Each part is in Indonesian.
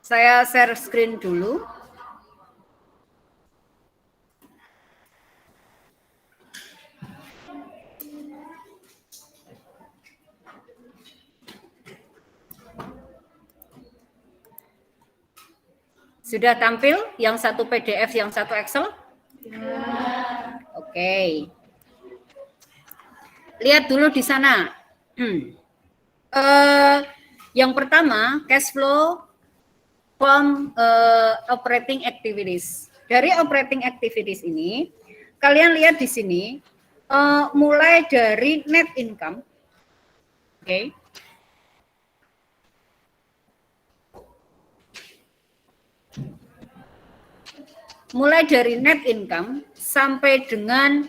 Saya share screen dulu. Sudah tampil yang satu PDF, yang satu Excel? Ya. Oke. Lihat dulu di sana. Yang pertama, cash flow from operating activities. Dari operating activities ini, kalian lihat di sini, mulai dari net income. Oke. Mulai dari net income sampai dengan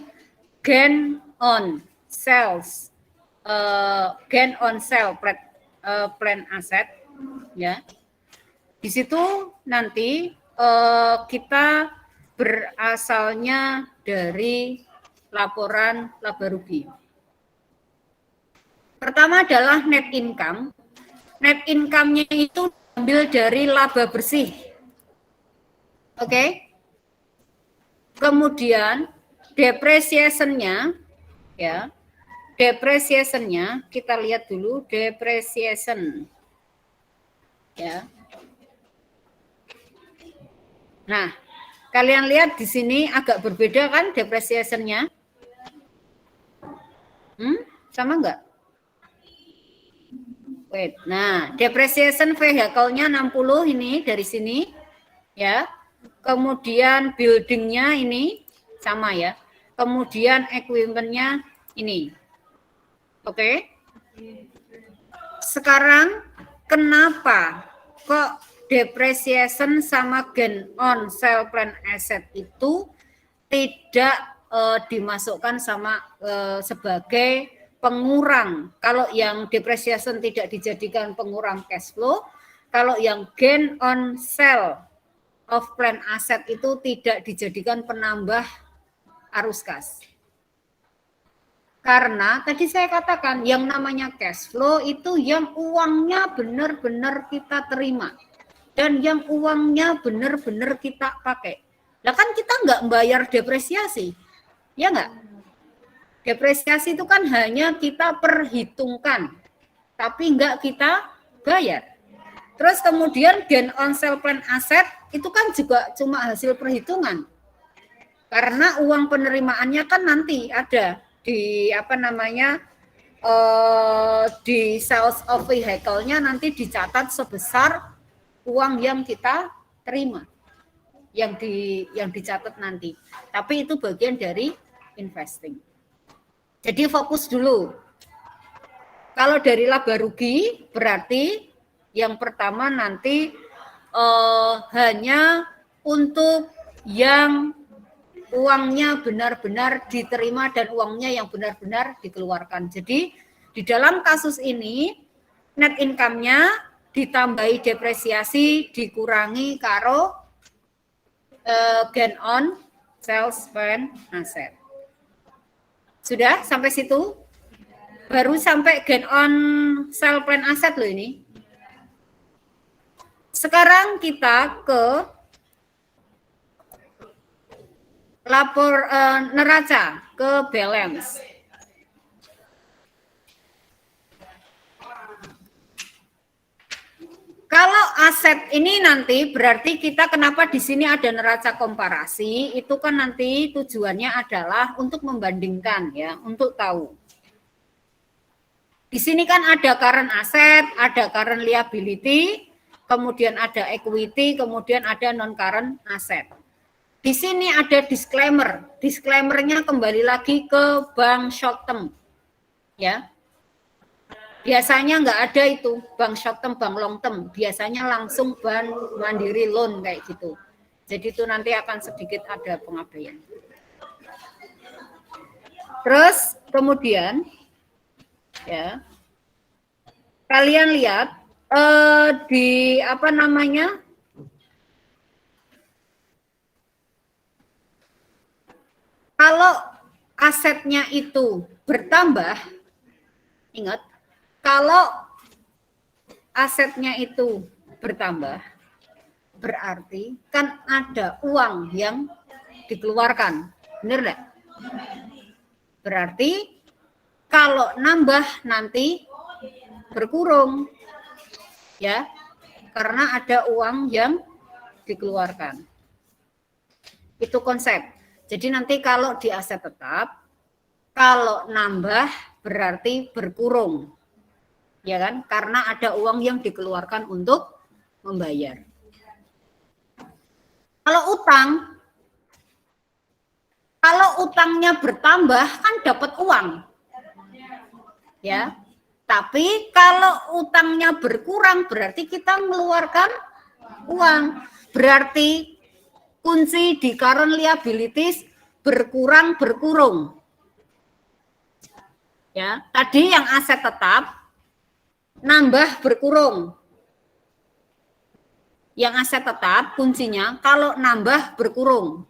gain on sales, gain on sale plan asset, ya. Di situ nanti kita berasalnya dari laporan laba rugi. Pertama adalah net income. Net income-nya itu diambil dari laba bersih. Oke. Kemudian depreciation-nya, ya, depreciation-nya kita lihat dulu depreciation, ya. Nah, kalian lihat di sini agak berbeda kan depreciation-nya? Sama enggak? Wait. Nah, depreciation vehicle-nya 60 ini dari sini, ya. Kemudian building-nya ini sama ya. Kemudian equipment-nya ini. Oke. Sekarang kenapa kok depreciation sama gain on sale plan asset itu tidak dimasukkan sama sebagai pengurang? Kalau yang depreciation tidak dijadikan pengurang cash flow, kalau yang gain on sale of plan asset itu tidak dijadikan penambah arus kas. Karena tadi saya katakan yang namanya cash flow itu yang uangnya benar-benar kita terima dan yang uangnya benar-benar kita pakai. Nah kan kita nggak membayar depresiasi, ya nggak? Depresiasi itu kan hanya kita perhitungkan, tapi nggak kita bayar. Terus kemudian gain on sale plan asset itu kan juga cuma hasil perhitungan. Karena uang penerimaannya kan nanti ada di di sales of vehicle-nya nanti dicatat sebesar uang yang kita terima. Yang dicatat nanti. Tapi itu bagian dari investing. Jadi fokus dulu. Kalau dari laba rugi berarti yang pertama nanti hanya untuk yang uangnya benar-benar diterima dan uangnya yang benar-benar dikeluarkan. Jadi di dalam kasus ini net income-nya ditambahi depresiasi dikurangi karo gain on sales plan asset. Sudah sampai situ? Baru sampai gain on sale plan asset loh ini. Sekarang kita ke lapor neraca, ke balance. Kalau aset ini nanti berarti kita kenapa di sini ada neraca komparasi, itu kan nanti tujuannya adalah untuk membandingkan ya, untuk tahu. Di sini kan ada current asset, ada current liability, kemudian ada equity, kemudian ada non current asset. Di sini ada disclaimer. Disclaimernya kembali lagi ke bank short term. Ya. Biasanya nggak ada itu bank short term, bank long term. Biasanya langsung bank mandiri loan kayak gitu. Jadi itu nanti akan sedikit ada pengabaian. Terus kemudian ya. Kalian lihat di apa namanya? Kalau asetnya itu bertambah, ingat, kalau asetnya itu bertambah, berarti kan ada uang yang dikeluarkan. Benar enggak? Berarti kalau nambah nanti berkurung. Ya. Karena ada uang yang dikeluarkan. Itu konsep. Jadi nanti kalau di aset tetap, kalau nambah berarti berkurung. Ya kan? Karena ada uang yang dikeluarkan untuk membayar. Kalau utangnya bertambah kan dapat uang. Ya. Tapi kalau utangnya berkurang berarti kita mengeluarkan uang. Berarti kunci di current liabilities berkurang berkurung. Ya, tadi yang aset tetap nambah berkurung. Yang aset tetap kuncinya kalau nambah berkurung.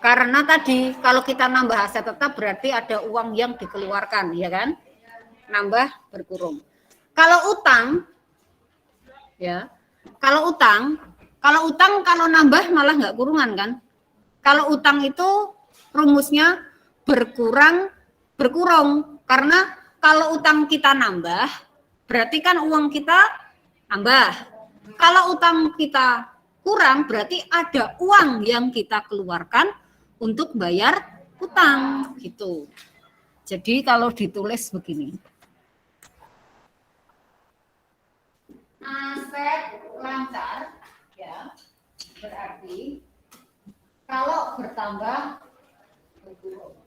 Karena tadi kalau kita nambah aset tetap berarti ada uang yang dikeluarkan, ya kan? Nambah berkurung. Kalau utang ya, kalau utang kalau nambah malah nggak kurungan kan? Kalau utang itu rumusnya berkurang berkurung, karena kalau utang kita nambah berarti kan uang kita nambah. Kalau utang kita kurang berarti ada uang yang kita keluarkan untuk bayar utang gitu. Jadi kalau ditulis begini. Aset lancar ya berarti kalau bertambah berkurung.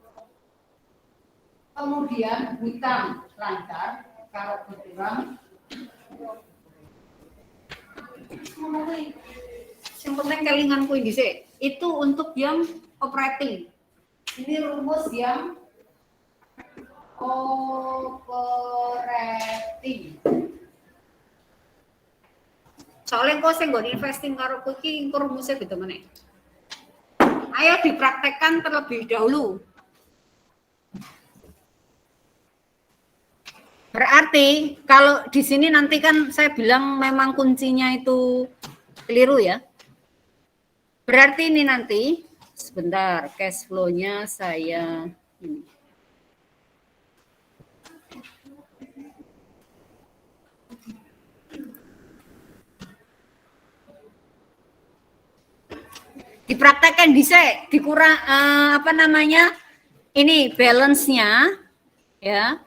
Kemudian hutang lancar kalau berkurang. Yang penting kelinganku ini sih. Itu untuk yang operating. Ini rumus yang operating. Soalnya kok saya nggak investing karo kuki, rumusnya gitu mana? Ayo dipraktekkan terlebih dahulu. Berarti kalau di sini nanti kan saya bilang memang kuncinya itu keliru ya. Berarti ini nanti sebentar cash flow-nya saya ini. Dipraktekkan bisa dikurang apa namanya? Ini balance-nya ya.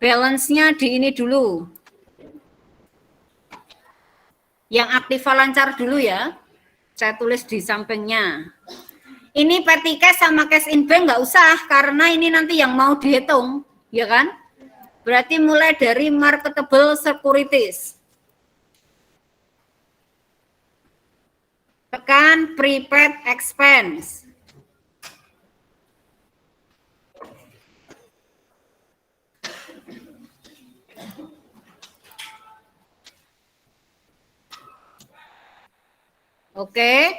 Balance-nya di ini dulu. Yang aktiva lancar dulu ya. Saya tulis di sampingnya. Ini petty cash sama cash in bank nggak usah karena ini nanti yang mau dihitung, ya kan? Berarti mulai dari marketable securities. Tekan prepaid expense. Oke.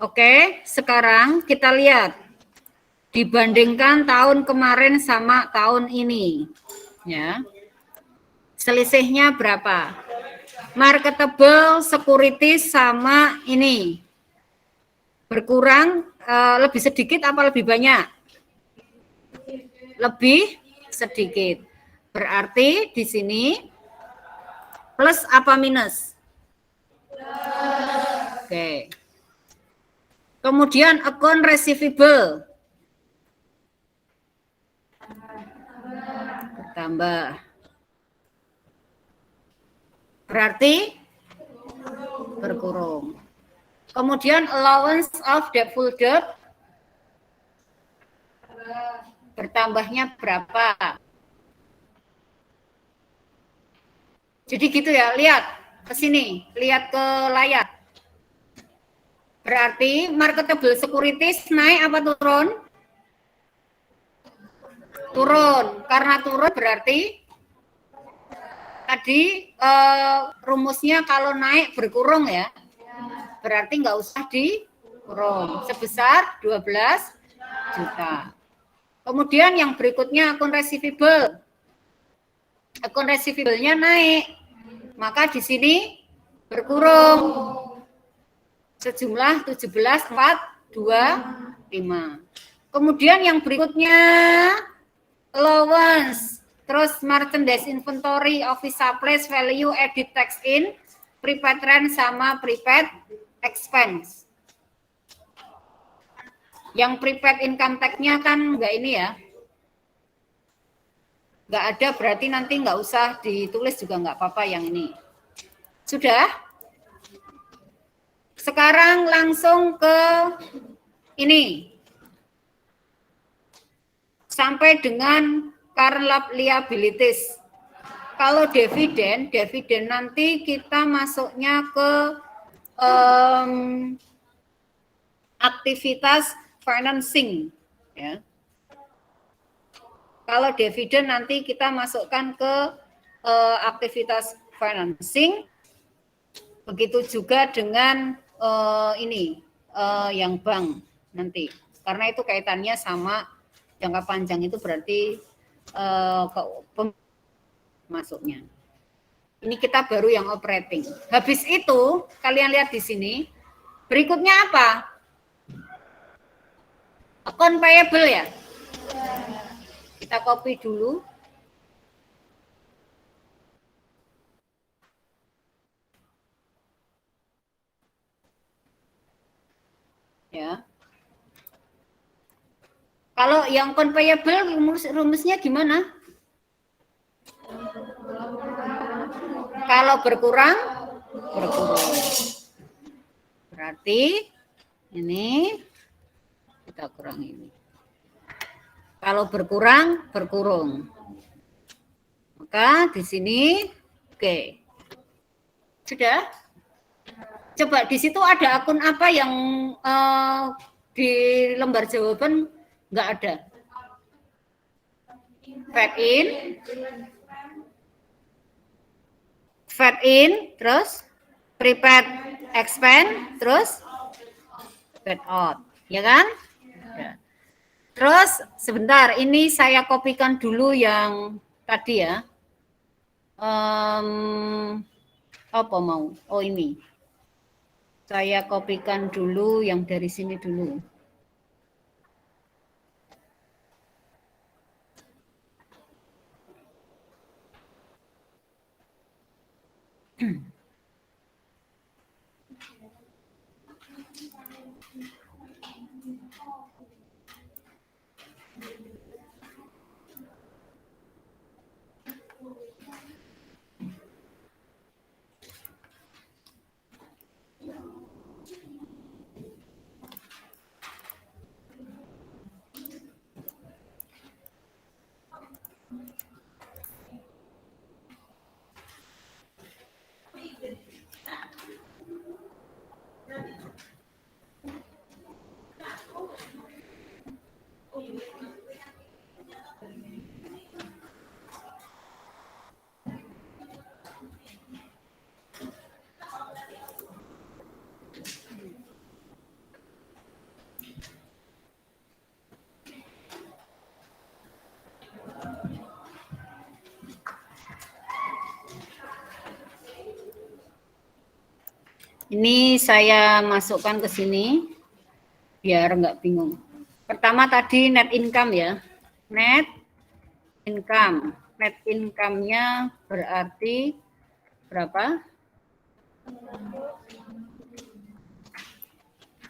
Oke, sekarang kita lihat dibandingkan tahun kemarin sama tahun ini, ya. Selisihnya berapa? Marketable securities sama ini berkurang lebih sedikit apa lebih banyak? Lebih sedikit. Berarti di sini plus apa minus? Oke. Kemudian account receivable bertambah. Berarti berkurung. Kemudian allowance of doubtful debt bertambahnya berapa? Jadi gitu ya, lihat ke sini, lihat ke layar. Berarti marketable securities naik apa turun? Turun. Karena turun berarti tadi rumusnya kalau naik berkurung ya. Berarti nggak usah dikurung. Sebesar 12 juta. Kemudian yang berikutnya akun receivable. Akun receivable-nya naik. Maka di sini berkurung sejumlah 17,425. Kemudian yang berikutnya allowance, terus merchandise inventory, office supplies, value, edit tax in, prepaid rent sama prepaid expense. Yang prepaid income tax-nya kan enggak ini ya. Enggak ada, berarti nanti enggak usah ditulis juga enggak apa-apa yang ini. Sudah? Sekarang langsung ke ini. Sampai dengan current liabilities. Kalau dividen nanti kita masuknya ke aktivitas financing. Ya. Kalau dividen nanti kita masukkan ke aktivitas financing. Begitu juga dengan ini yang bank nanti. Karena itu kaitannya sama jangka panjang itu berarti masuknya. Ini kita baru yang operating. Habis itu kalian lihat di sini. Berikutnya apa? Account payable ya. Kita copy dulu. Ya. Kalau yang account payable rumusnya gimana? Kalau berkurang, berarti ini kita kurang ini. Kalau berkurang, berkurung. Maka di sini, oke. Sudah? Coba di situ ada akun apa yang di lembar jawaban nggak ada? Fed in, terus prepaid expense, terus fed out, ya kan? Ya. Terus sebentar, ini saya kopikan dulu yang tadi ya. Apa mau? Oh ini. Saya kopikan dulu yang dari sini dulu. Ini saya masukkan ke sini biar nggak bingung. Pertama tadi net income ya. Net income. Net income-nya berarti berapa?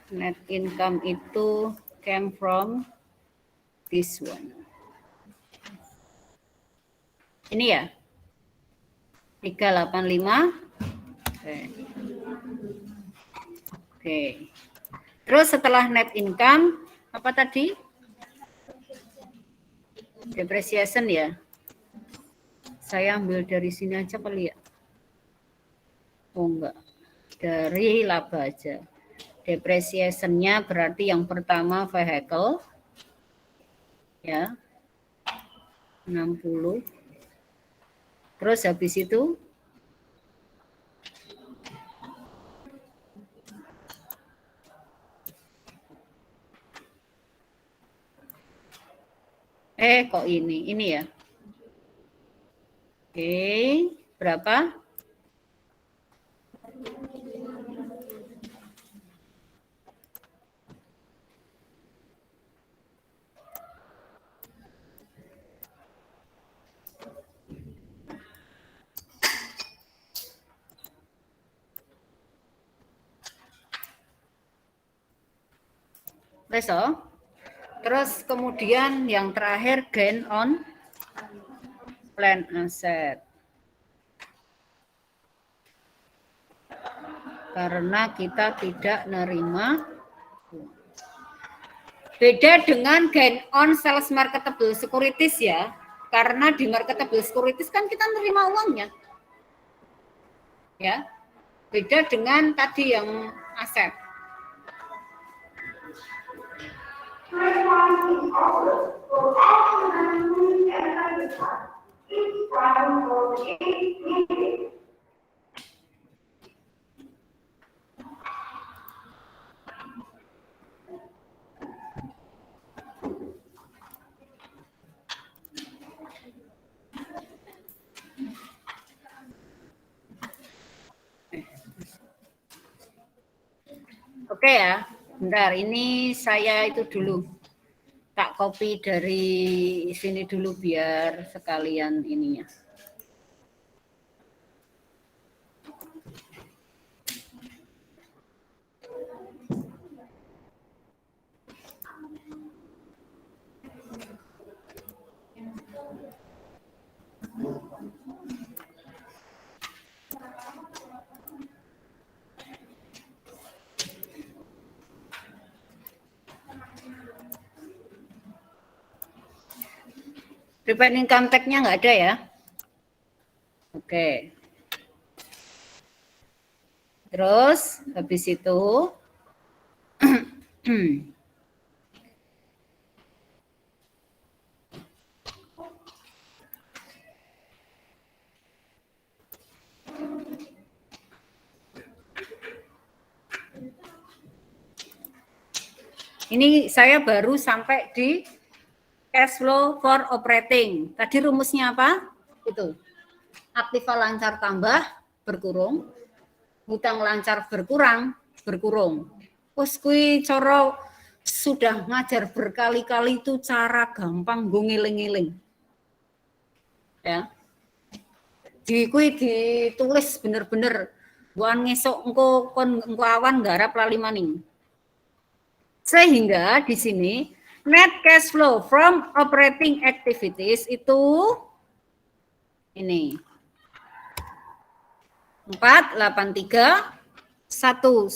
Net income itu came from this one. Ini ya. 385. Oke. Terus setelah net income, apa tadi? Depreciation ya. Saya ambil dari sini aja kali ya. Oh enggak. Dari laba aja. Depreciation-nya berarti yang pertama vehicle. Ya. 60. Terus habis itu kok ini ya. Oke, berapa? Besok. Terus kemudian yang terakhir gain on plan asset. Karena kita tidak nerima. Beda dengan gain on sales marketable securities ya. Karena di marketable securities kan kita nerima uangnya. Ya. Beda dengan tadi yang aset. Oke ya, bentar ini saya itu dulu tak copy dari sini dulu biar sekalian ininya. Prepaid income tax-nya nggak ada ya? Oke. Terus habis itu ini saya baru sampai di cash flow for operating. Tadi rumusnya apa? Itu. Aktiva lancar tambah, berkurung. Hutang lancar berkurang, berkurung. Wes kui coro sudah ngajar berkali-kali itu cara gampang gue ngiling-ngiling. Ya. Di kui ditulis bener-bener buan ngesok engko awan garap lali maning. Sehingga di sini net cash flow from operating activities itu ini 483 117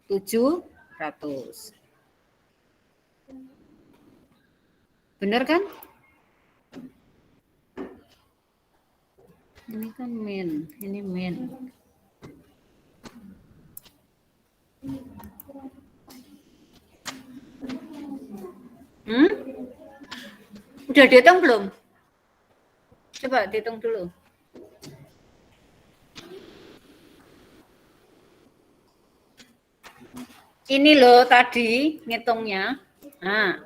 700. Benar kan? Ini kan min, ini min. Udah dihitung belum? Coba dihitung dulu. Ini loh tadi ngitungnya. Nah,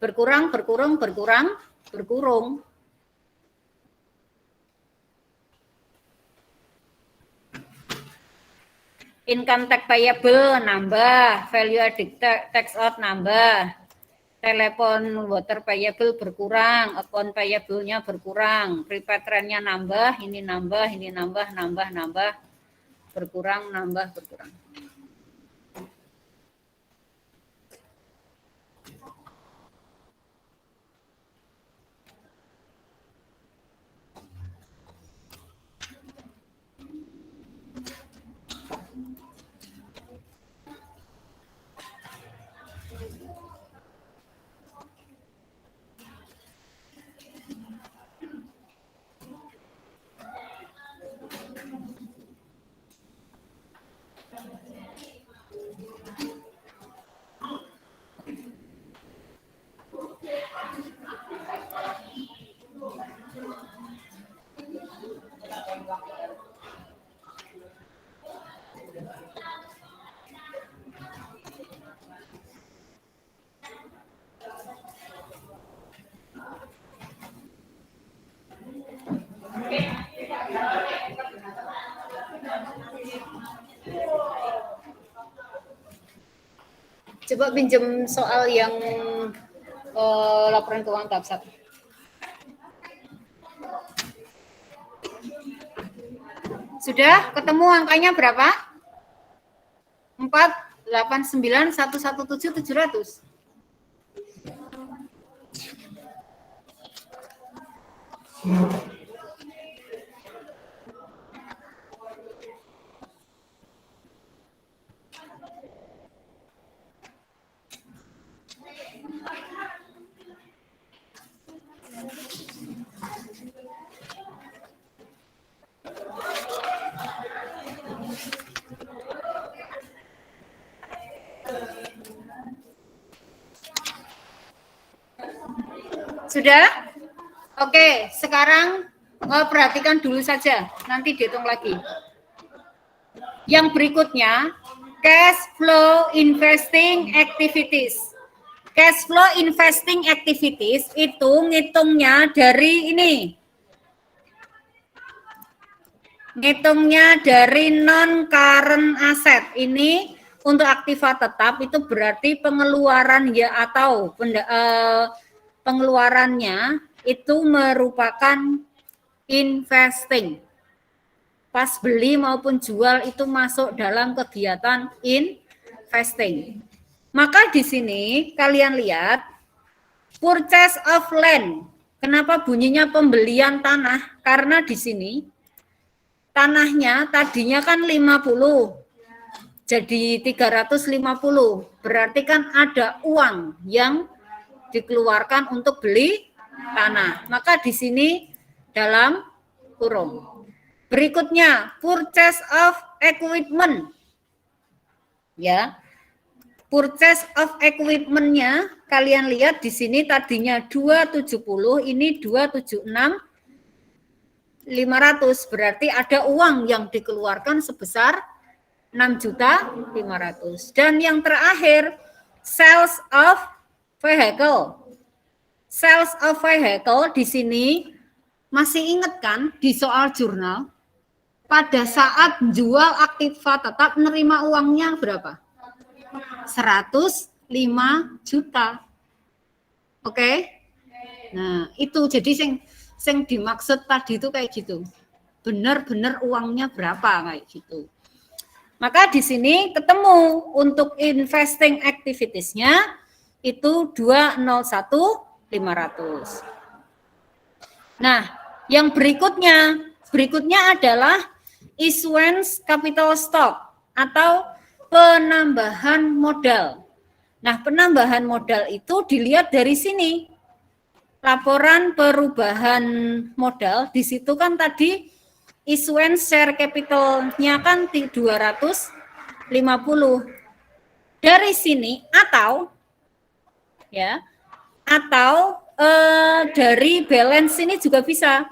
berkurang, berkurang, berkurang, berkurung. Income tax payable nambah, value added tax out nambah, telepon water payable berkurang, account payable-nya berkurang, prepaid rent-nya nambah, ini nambah, ini nambah, nambah, berkurang, nambah, berkurang. Coba pinjam soal yang laporan keuangan tahap 1. Sudah ketemu angkanya berapa? 489117700. Sudah? Oke, sekarang perhatikan dulu saja, nanti dihitung lagi. Yang berikutnya, cash flow investing activities. Cash flow investing activities itu ngitungnya dari ini. Ngitungnya dari non-current asset. Ini untuk aktiva tetap itu berarti pengeluaran ya atau pengeluarannya itu merupakan investing. Pas beli maupun jual itu masuk dalam kegiatan investing. Maka di sini kalian lihat purchase of land. Kenapa bunyinya pembelian tanah? Karena di sini tanahnya tadinya kan 50. Jadi 350. Berarti kan ada uang yang dikeluarkan untuk beli tanah. Maka di sini dalam kurung. Berikutnya, purchase of equipment. Ya. Purchase of equipment-nya kalian lihat di sini tadinya 270, ini 276 500. Berarti ada uang yang dikeluarkan sebesar 6.500.000. Dan yang terakhir, sales of vehicle. Sales of vehicle di sini masih ingat kan di soal jurnal pada saat jual aktiva tetap menerima uangnya berapa? 105 juta. Oke. Nah, itu jadi yang dimaksud tadi itu kayak gitu. Benar-benar uangnya berapa kayak gitu. Maka di sini ketemu untuk investing activities-nya itu 201.500. Nah, yang berikutnya adalah issuance capital stock atau penambahan modal. Nah, penambahan modal itu dilihat dari sini. Laporan perubahan modal di situ kan tadi issuance share capital-nya kan 250. Dari sini atau dari balance ini juga bisa.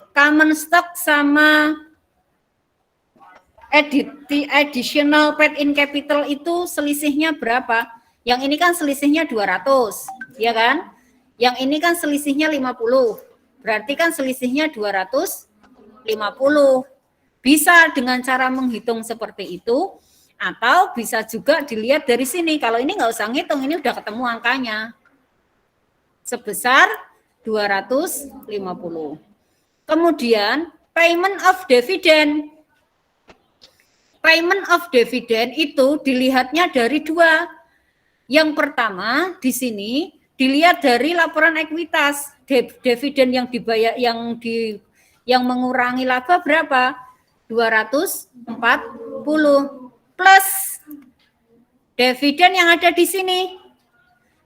Common stock sama additional paid in capital itu selisihnya berapa? Yang ini kan selisihnya 200, ya kan? Yang ini kan selisihnya 50. Berarti kan selisihnya 250. Bisa dengan cara menghitung seperti itu, atau bisa juga dilihat dari sini. Kalau ini nggak usah ngitung, ini udah ketemu angkanya. Sebesar 250. Kemudian payment of dividend. Payment of dividend itu dilihatnya dari dua. Yang pertama di sini dilihat dari laporan ekuitas. Dividen yang dibayar yang mengurangi laba berapa? 240 plus dividen yang ada di sini.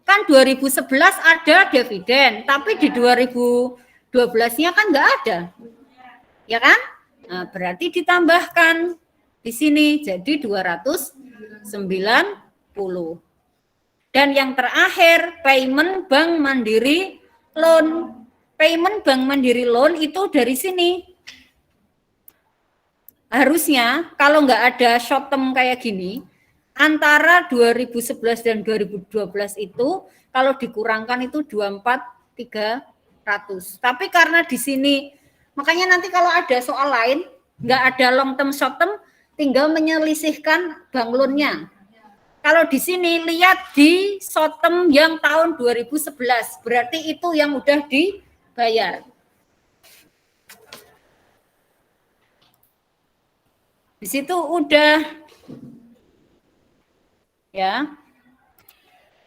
Kan 2011 ada dividen, tapi di 2012-nya kan nggak ada. Ya kan? Nah, berarti ditambahkan di sini jadi 290. Dan yang terakhir payment Bank Mandiri loan. Payment Bank Mandiri loan itu dari sini. Harusnya kalau nggak ada short term kayak gini, antara 2011 dan 2012 itu kalau dikurangkan itu 24.300. Tapi karena di sini, makanya nanti kalau ada soal lain, nggak ada long term short term, tinggal menyelisihkan bank loan-nya. Kalau di sini lihat di short-term yang tahun 2011, berarti itu yang udah dibayar. Di situ udah ya.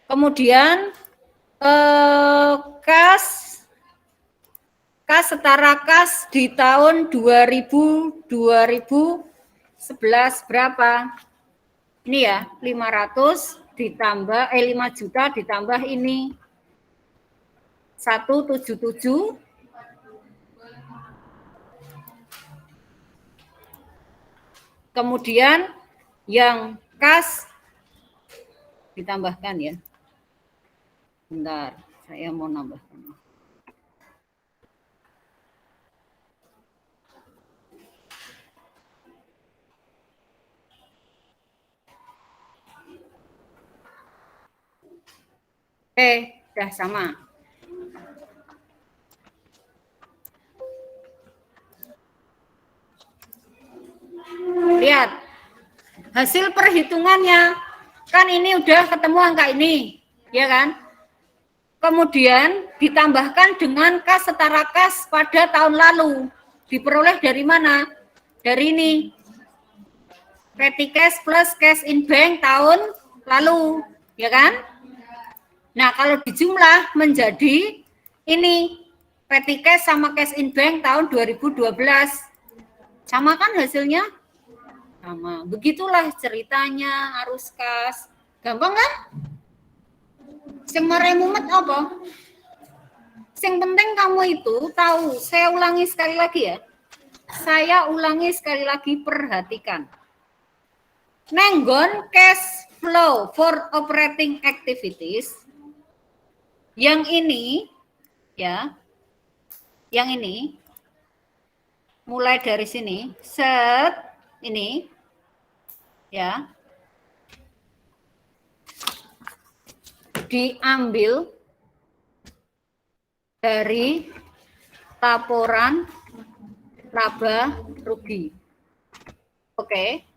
Kemudian kas setara kas di tahun 2011 berapa? Ini ya, 500 ditambah 5 juta ditambah ini 177. Kemudian yang kas ditambahkan ya. Bentar, saya mau nambahkan. Udah sama. Lihat. Hasil perhitungannya. Kan ini udah ketemu angka ini. Ya kan? Kemudian ditambahkan dengan kas setara kas pada tahun lalu. Diperoleh dari mana? Dari ini. Petty cash plus cash in bank tahun lalu. Ya kan? Nah, kalau dijumlah menjadi ini. Petty cash sama cash in bank tahun 2012. Sama kan hasilnya? Sama. Begitulah ceritanya arus kas. Gampang kan? Sing marai mumet apa? Sing penting kamu itu tahu. Saya ulangi sekali lagi ya. Saya ulangi sekali lagi, perhatikan. Nenggon cash flow for operating activities. Yang ini ya. Yang ini mulai dari sini, set ini ya. Diambil dari laporan laba rugi. Oke.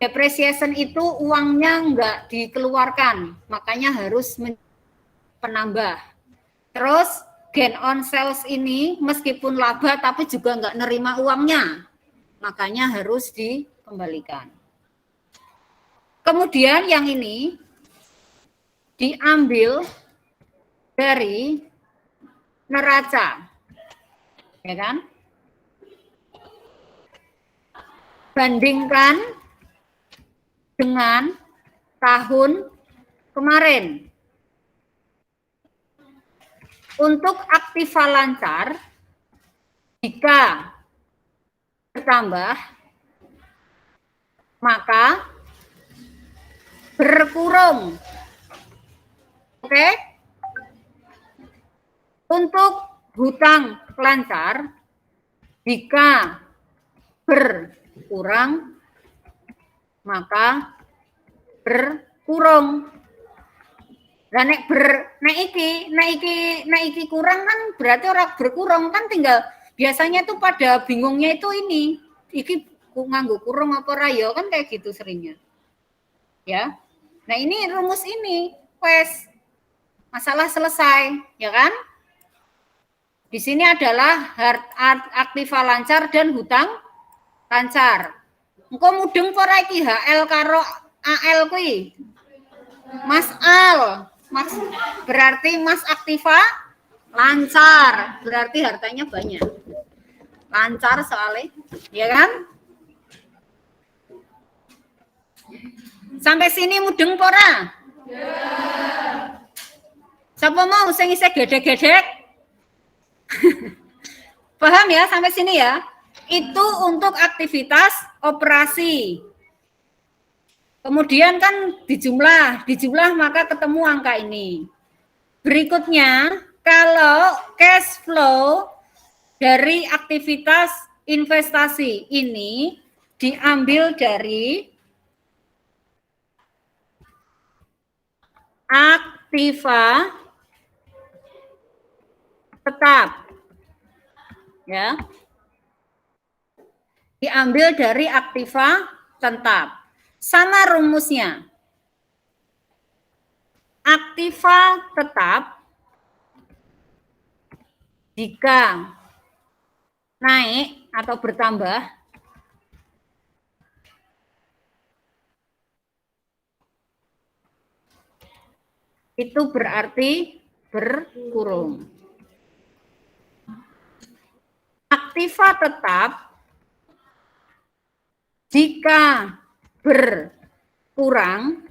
Depreciation itu uangnya enggak dikeluarkan, makanya harus penambah. Terus gain on sales ini meskipun laba tapi juga enggak nerima uangnya, makanya harus dikembalikan. Kemudian yang ini diambil dari neraca, ya kan? Bandingkan dengan tahun kemarin. Untuk aktiva lancar, jika bertambah, maka berkurang. Oke? Untuk hutang lancar, jika berkurang, maka berkurang. Dan nek iki kurang kan berarti orang berkurang kan, tinggal biasanya tuh pada bingungnya itu ini, iki nganggo kurang apa raya kan kayak gitu seringnya. Ya. Nah, ini rumus ini wes masalah selesai, ya kan? Di sini adalah aktiva lancar dan hutang lancar. Engko mudeng ora iki HL karo AL kuwi? Mas Al. Mas berarti Mas aktiva lancar, berarti hartanya banyak. Lancar soalnya, ya kan? Sampai sini mudeng pora? Ya. Siapa mau sing isih gedek-gedek? Paham ya sampai sini ya? Itu untuk aktivitas operasi. Kemudian kan dijumlah maka ketemu angka ini. Berikutnya, kalau cash flow dari aktivitas investasi ini diambil dari aktiva tetap. Ya. Diambil dari aktiva tetap. Sama rumusnya. aktiva tetap jika naik atau bertambah itu berarti berkurung. Aktiva tetap jika berkurang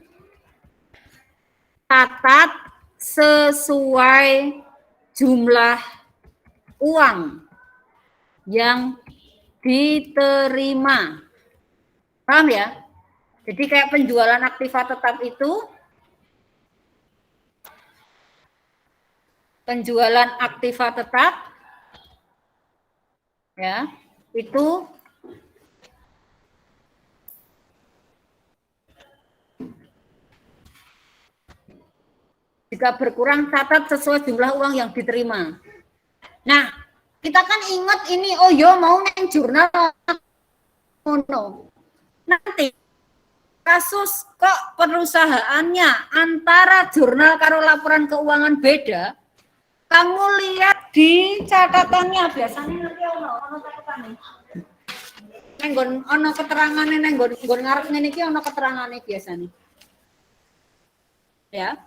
catat sesuai jumlah uang yang diterima. Paham ya? Jadi kayak penjualan aktiva tetap itu, penjualan aktiva tetap ya, itu jika berkurang catat sesuai jumlah uang yang diterima. Nah, kita kan ingat ini, oh yo mau neng jurnal nanti kasus kok perusahaannya antara jurnal karo laporan keuangan beda, kamu lihat di catatannya biasanya nanti ono catatannya. Nenggon ono keterangannya, nenggon ngarep ngene iki ono keterangannya biasanya. Ya.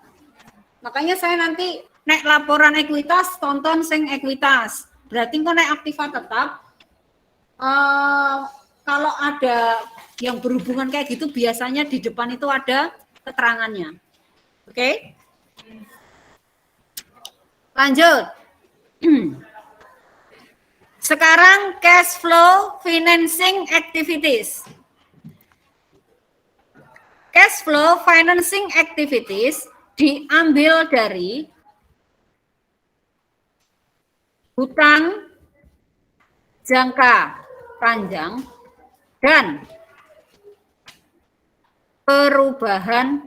Makanya saya nanti nek laporan ekuitas tonton sing ekuitas. Berarti kok nek aktiva tetap kalau ada yang berhubungan kayak gitu biasanya di depan itu ada keterangannya. Oke? Lanjut. Sekarang cash flow financing activities. Cash flow financing activities diambil dari hutang jangka panjang dan perubahan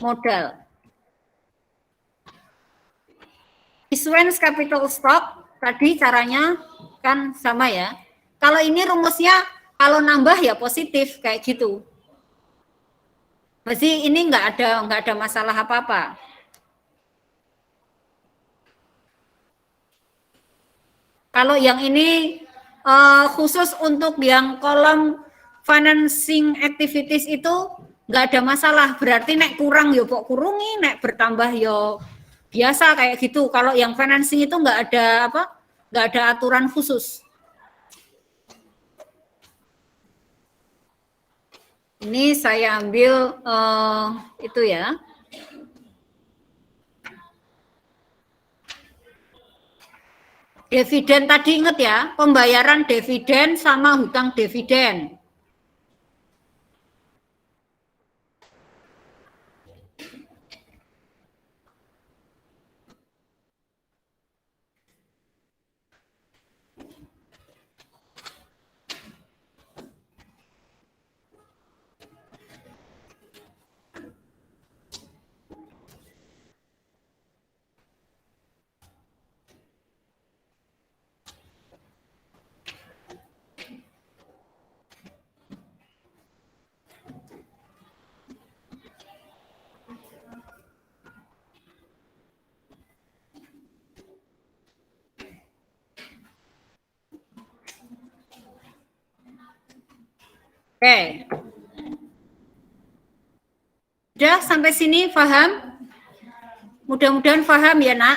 modal. Issuance capital stock tadi caranya kan sama ya. Kalau ini rumusnya kalau nambah ya positif kayak gitu. Berarti ini nggak ada masalah apa-apa. Kalau yang ini khusus untuk yang kolom financing activities itu nggak ada masalah. Berarti nek kurang yo kok kurungi, nek bertambah yo biasa kayak gitu. Kalau yang financing itu nggak ada apa? Nggak ada aturan khusus. Ini saya ambil itu ya. Dividen tadi ingat ya, pembayaran dividen sama hutang dividen. Oke. Sudah sampai sini paham? Mudah-mudahan paham ya, Nak.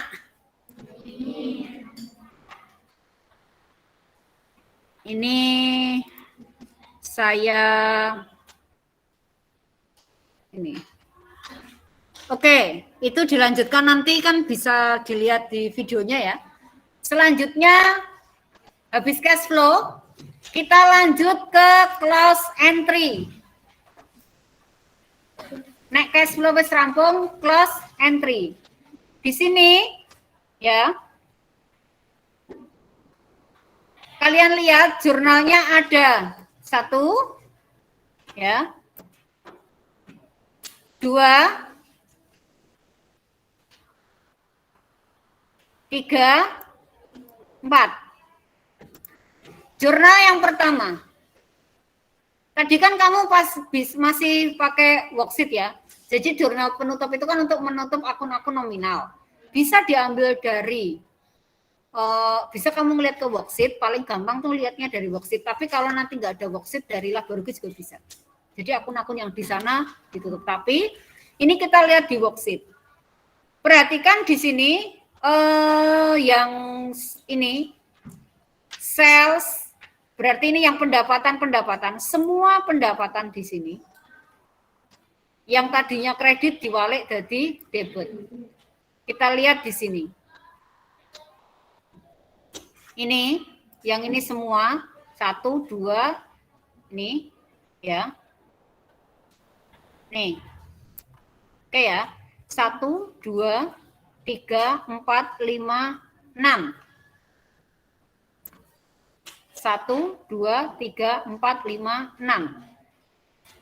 Ini saya ini. Oke, itu dilanjutkan nanti kan bisa dilihat di videonya ya. Selanjutnya habis cash flow, kita lanjut ke close entry. Nek cash flow wis rampung, close entry. Di sini ya. Kalian lihat jurnalnya ada 1 ya. 2 3 4. Jurnal yang pertama. Tadi kan kamu pas masih pakai worksheet ya. Jadi jurnal penutup itu kan untuk menutup akun-akun nominal. Bisa diambil dari, bisa kamu ngeliat ke worksheet, paling gampang tuh lihatnya dari worksheet. Tapi kalau nanti nggak ada worksheet, dari Laboratory juga bisa. Jadi akun-akun yang di sana ditutup. Tapi ini kita lihat di worksheet. Perhatikan di sini, yang ini, sales, berarti ini yang pendapatan, semua pendapatan di sini yang tadinya kredit diwalik jadi debit. Kita lihat di sini. Ini, yang ini semua 1, 2, ini ya. Nih. Oke ya. 1, 2, 3, 4, 5, 6. 1, 2, 3, 4, 5, 6.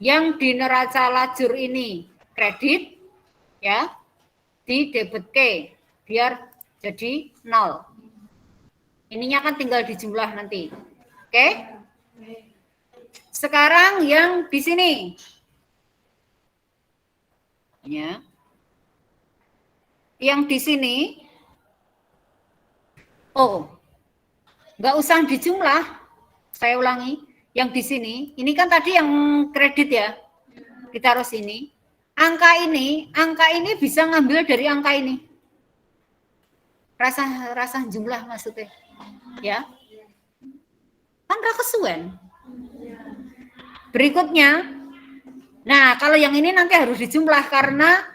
Yang di neraca lajur ini kredit, ya, di debit K, biar jadi 0. Ininya kan tinggal dijumlah nanti. Oke? Sekarang yang di sini. Ya. Yang di sini, nggak usah dijumlah. Saya ulangi, yang di sini, ini kan tadi yang kredit ya, kita harus ini. Angka ini bisa ngambil dari angka ini. Rasa jumlah maksudnya, ya. Kan kesuwen. Berikutnya, nah kalau yang ini nanti harus dijumlah karena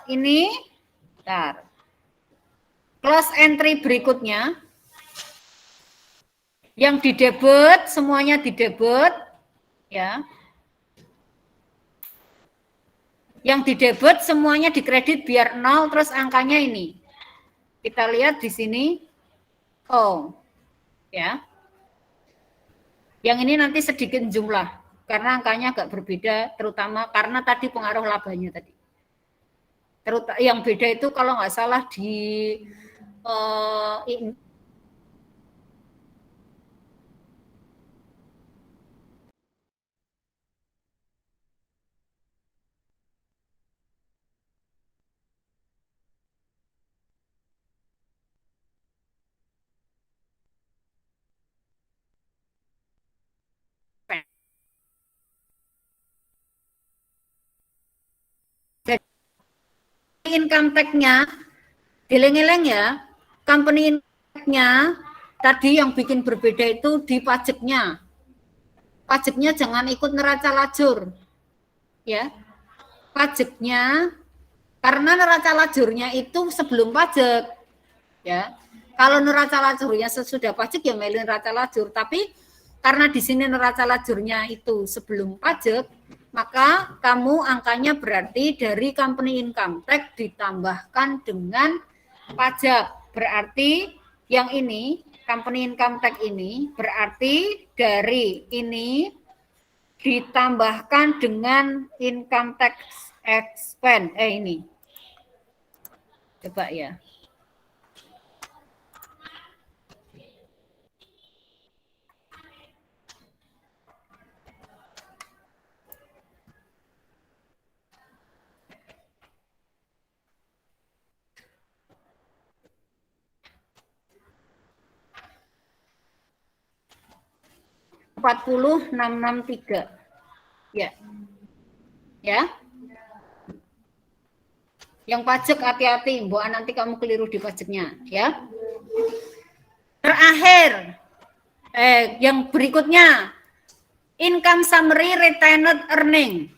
ini, bentar. Close entry berikutnya, yang didebet, semuanya didebet, ya. Yang didebet semuanya dikredit biar 0, terus angkanya ini. Kita lihat di sini, ya. Yang ini nanti sedikit jumlah, karena angkanya agak berbeda, terutama karena tadi pengaruh labanya tadi. Yang beda itu kalau nggak salah di 4. Income tax-nya, dileng-eleng ya, company income tax-nya tadi yang bikin berbeda itu di pajaknya. Pajaknya jangan ikut neraca lajur, ya. Pajaknya, karena neraca lajurnya itu sebelum pajak, ya. Kalau neraca lajurnya sesudah pajak ya melin neraca lajur, tapi karena di sini neraca lajurnya itu sebelum pajak, maka kamu angkanya berarti dari company income tax ditambahkan dengan pajak. Berarti yang ini, company income tax ini, berarti dari ini ditambahkan dengan income tax expense. Ini. Coba ya. Puluh 663. Ya. Ya. Yang pajak hati-hati, Mbak, nanti kamu keliru di pajaknya, ya. Terakhir, yang berikutnya, income summary retained earning.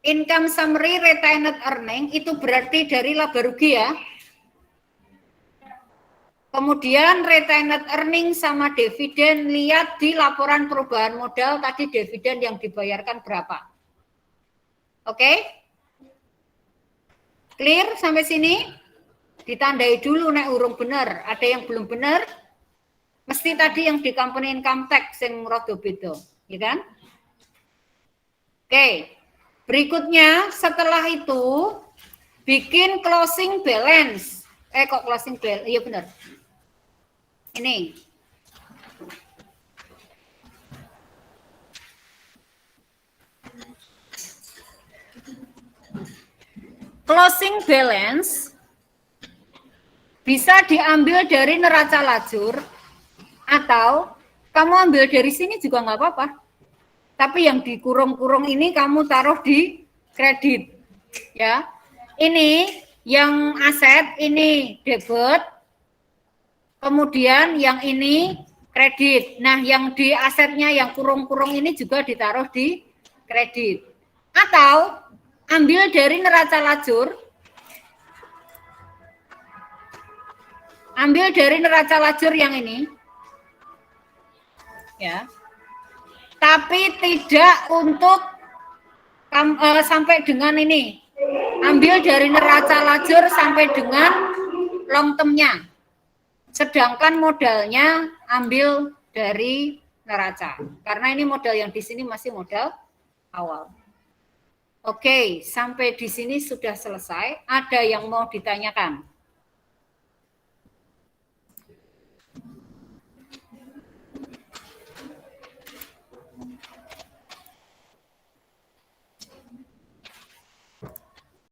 Income summary retained earning itu berarti dari laba rugi ya. Kemudian retained earning sama dividen, lihat di laporan perubahan modal tadi dividen yang dibayarkan berapa. Oke? Clear sampai sini? Ditandai dulu nek urung bener. Ada yang belum bener? Mesti tadi yang di company income tax yang rada beda, ya kan? Oke. Berikutnya setelah itu bikin closing balance. Kok closing balance? Iya benar. Ini. closing balance bisa diambil dari neraca lajur atau kamu ambil dari sini juga nggak apa-apa. Tapi yang dikurung-kurung ini kamu taruh di kredit. Ya. Ini yang aset, ini debit. Kemudian yang ini kredit. Nah, yang di asetnya yang kurung-kurung ini juga ditaruh di kredit. Atau ambil dari neraca lajur. Ambil dari neraca lajur yang ini. Ya. Tapi tidak untuk sampai dengan ini. Ambil dari neraca lajur sampai dengan long term-nya. Sedangkan modalnya ambil dari neraca. Karena ini modal yang di sini masih modal awal. Oke, sampai di sini sudah selesai. Ada yang mau ditanyakan?